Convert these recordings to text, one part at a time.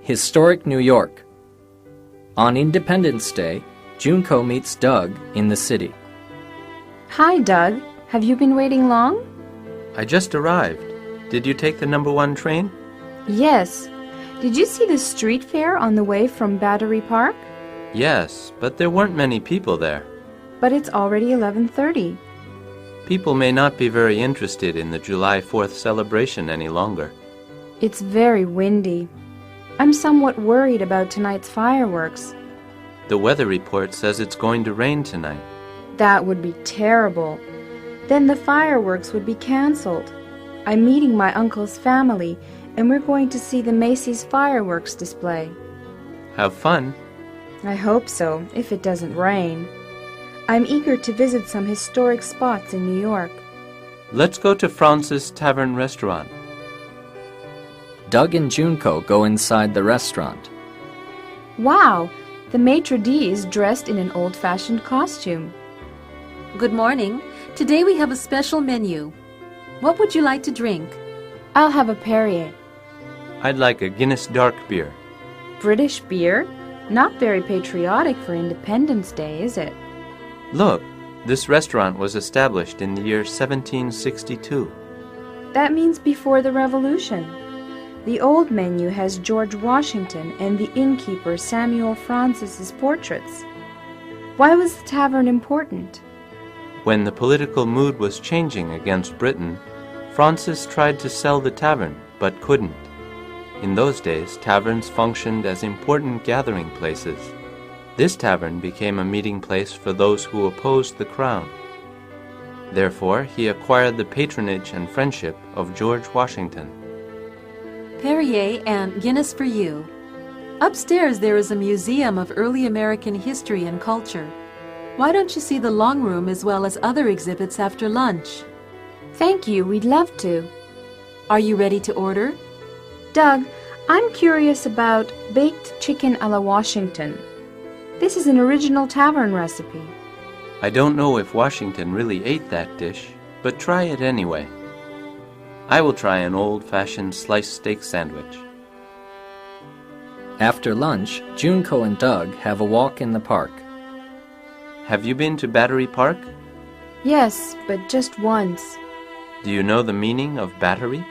Historic New York. On Independence Day, Junko meets Doug in the city. Hi, Doug. Have you been waiting long? I just arrived. Did you take the number 1 train? Yes. Did you see the street fair on the way from Battery Park? Yes, but there weren't many people there. But it's already 11:30. People may not be very interested in the July 4th celebration any longer. It's very windy. I'm somewhat worried about tonight's fireworks. The weather report says it's going to rain tonight. That would be terrible. Then the fireworks would be canceled. I'm meeting my uncle's family, and we're going to see the Macy's fireworks display. Have fun. I hope so, if it doesn't rain. I'm eager to visit some historic spots in New York. Let's go to France's Tavern restaurant. Doug and Junko go inside the restaurant. Wow! The maitre d' is dressed in an old-fashioned costume. Good morning. Today we have a special menu. What would you like to drink? I'll have a Perrier. I'd like a Guinness dark beer. British beer? Not very patriotic for Independence Day, is it? Look, this restaurant was established in the year 1762. That means before the Revolution. The old menu has George Washington and the innkeeper Samuel Francis's portraits. Why was the tavern important? When the political mood was changing against Britain, Francis tried to sell the tavern, but couldn't. In those days, taverns functioned as important gathering places. This tavern became a meeting place for those who opposed the crown. Therefore, he acquired the patronage and friendship of George Washington. Perrier and Guinness for you. Upstairs there is a museum of early American history and culture. Why don't you see the long room as well as other exhibits after lunch? Thank you, we'd love to. Are you ready to order? Doug, I'm curious about baked chicken a la Washington. This is an original tavern recipe. I don't know if Washington really ate that dish, but try it anyway. I will try an old-fashioned sliced steak sandwich. After lunch, Junko and Doug have a walk in the park. Have you been to Battery Park? Yes, but just once. Do you know the meaning of battery?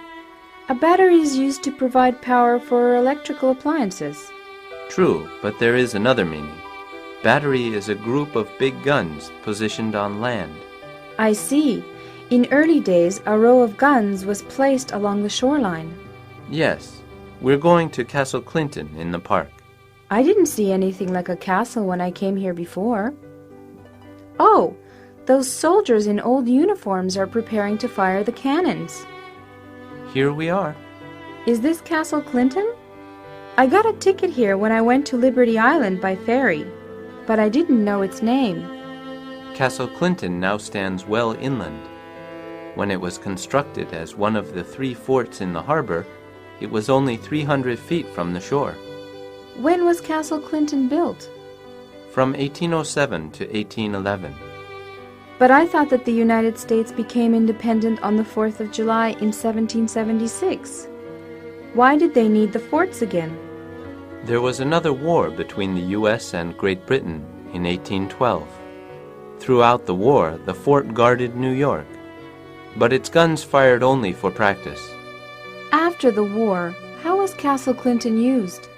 A battery is used to provide power for electrical appliances. True, but there is another meaning. Battery is a group of big guns positioned on land. I see. In early days, a row of guns was placed along the shoreline. Yes, we're going to Castle Clinton in the park. I didn't see anything like a castle when I came here before. Oh, those soldiers in old uniforms are preparing to fire the cannons. Here we are. Is this Castle Clinton? I got a ticket here when I went to Liberty Island by ferry, but I didn't know its name. Castle Clinton now stands well inland. When it was constructed as one of the 3 forts in the harbor, it was only 300 feet from the shore. When was Castle Clinton built? From 1807 to 1811. But I thought that the United States became independent on the 4th of July in 1776. Why did they need the forts again? There was another war between the U.S. and Great Britain in 1812. Throughout the war, the fort guarded New York, but its guns fired only for practice. After the war, how was Castle Clinton used?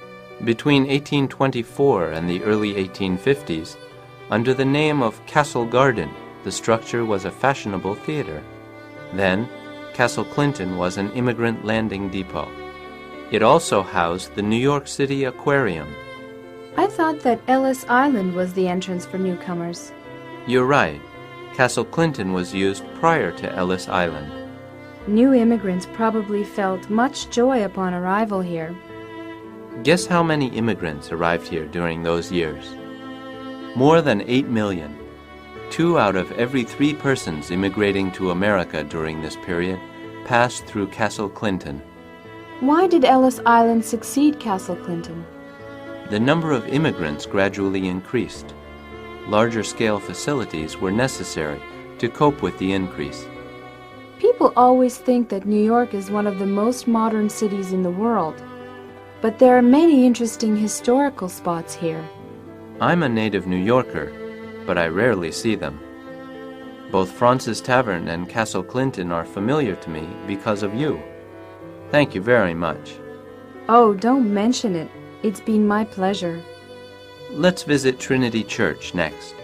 Between 1824 and the early 1850s, under the name of Castle Garden, the structure was a fashionable theater. Then, Castle Clinton was an immigrant landing depot. It also housed the New York City Aquarium. I thought that Ellis Island was the entrance for newcomers. You're right. Castle Clinton was used prior to Ellis Island. New immigrants probably felt much joy upon arrival here. Guess how many immigrants arrived here during those years? More than 8 million. 2 out of every 3 persons immigrating to America during this period passed through Castle Clinton. Why did Ellis Island succeed Castle Clinton? The number of immigrants gradually increased. Larger-scale facilities were necessary to cope with the increase. People always think that New York is one of the most modern cities in the world. but there are many interesting historical spots here. I'm a native New Yorker, but I rarely see them. Both Francis Tavern and Castle Clinton are familiar to me because of you. Thank you very much. Oh, don't mention it. It's been my pleasure. Let's visit Trinity Church next.